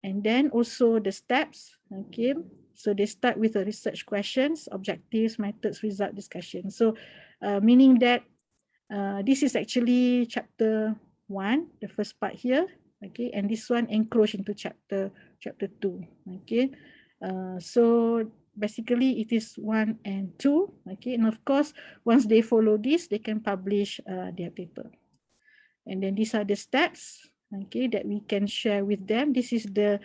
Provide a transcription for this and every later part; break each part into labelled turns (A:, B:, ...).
A: and then also the steps. Okay, so they start with the research questions, objectives, methods, result, discussion. So meaning that this is actually chapter 1, the first part here. Okay, and this one enclosed into chapter 2. Okay, so basically it is 1 and 2. Okay, and of course once they follow this, they can publish their paper. And then these are the steps, okay, that we can share with them. This is the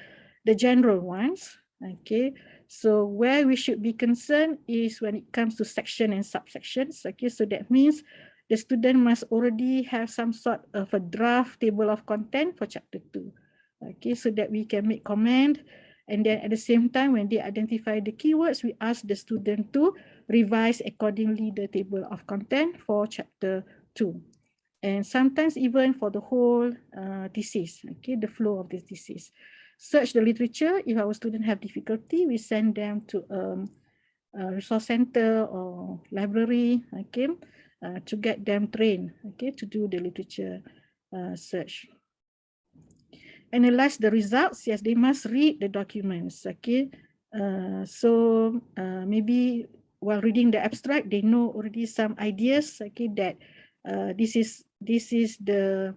A: general ones. Okay, so where we should be concerned is when it comes to section and subsections. Okay, so that means the student must already have some sort of a draft table of content for chapter 2. Okay, so that we can make comment. And then at the same time, when they identify the keywords, we ask the student to revise accordingly the table of content for chapter 2. And sometimes even for the whole thesis, okay, the flow of this thesis. Search the literature. If our students have difficulty, we send them to a resource center or library, okay, to get them trained, okay, to do the literature search. Analyze the results. Yes, they must read the documents, okay. So maybe while reading the abstract, they know already some ideas, okay, that this is the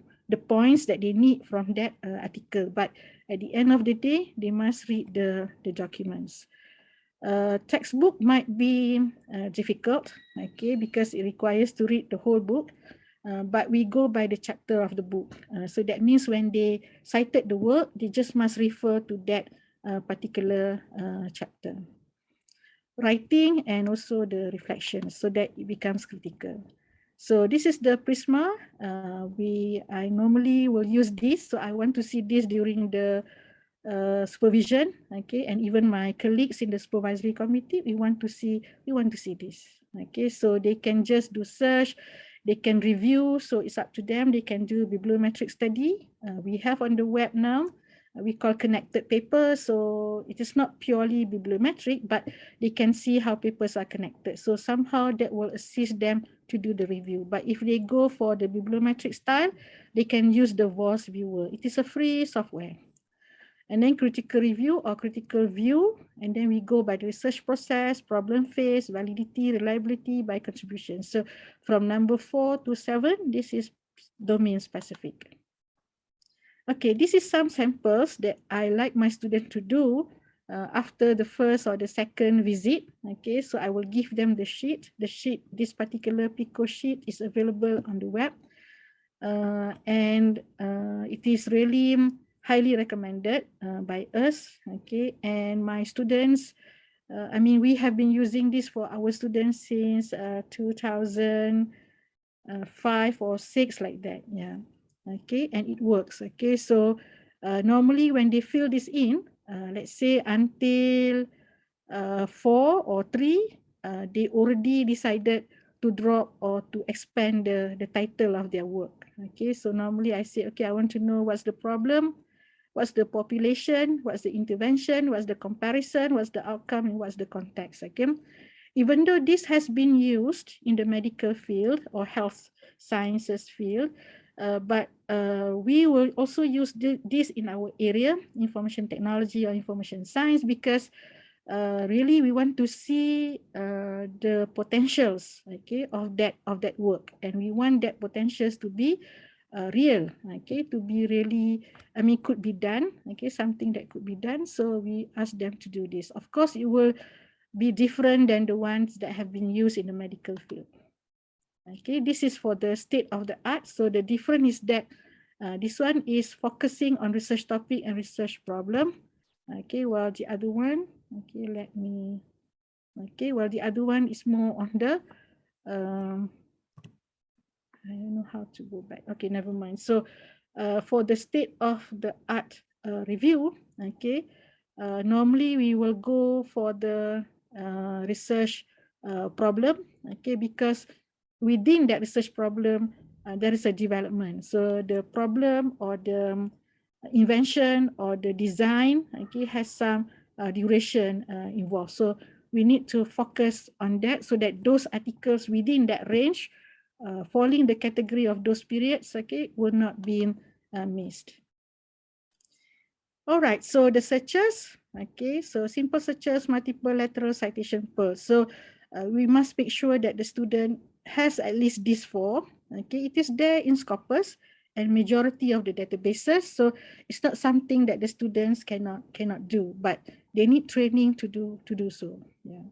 A: points that they need from that article. But at the end of the day, they must read the documents. Textbook might be difficult, okay, because it requires to read the whole book. But we go by the chapter of the book. So that means when they cited the work, they just must refer to that particular chapter. Writing and also the reflection, so that it becomes critical. So this is the Prisma. I normally will use this. So I want to see this during the supervision, okay, and even my colleagues in the supervisory committee, we want to see this, okay. So they can just do search, they can review. So it's up to them. They can do bibliometric study. We have on the web now. We call connected papers. So it is not purely bibliometric, but they can see how papers are connected. So somehow that will assist them to do the review. But if they go for the bibliometric style, they can use the VOS viewer. It is a free software. And then critical review or critical view. And then we go by the research process, problem phase, validity, reliability, by contribution. So from number 4 to 7, this is domain specific. Okay, this is some samples that I like my student to do after the first or the second visit. Okay, so I will give them the sheet. This particular Pico sheet is available on the web. And it is really highly recommended by us. Okay, and my students, I mean, we have been using this for our students since 2005 or 6, like that. Yeah. Okay, and it works. Okay, so normally when they fill this in, let's say until 4 or 3, they already decided to drop or to expand the title of their work. Okay, so normally I say, okay, I want to know what's the problem, what's the population, what's the intervention, what's the comparison, what's the outcome, and what's the context. Okay, even though this has been used in the medical field or health sciences field, but we will also use this in our area, information technology or information science, because really we want to see the potentials, okay, of that work, and we want that potentials to be real, okay, to be really, I mean, could be done, okay, something that could be done. So we ask them to do this. Of course, it will be different than the ones that have been used in the medical field. Okay, this is for the state of the art. So the difference is that this one is focusing on research topic and research problem. Okay, while the other one, okay, while the other one is more on the, I don't know how to go back. Okay, never mind. So for the state of the art review, okay, normally we will go for the research problem, okay, because within that research problem, there is a development. So the problem or the invention or the design, okay, has some duration involved. So we need to focus on that so that those articles within that range, falling the category of those periods, okay, will not be missed. All right, so the searches, okay, so simple searches, multiple lateral citation pearls. So we must make sure that the student has at least these four, okay, it is there in Scopus and majority of the databases. So it's not something that the students cannot do, but they need training to do so. Yeah.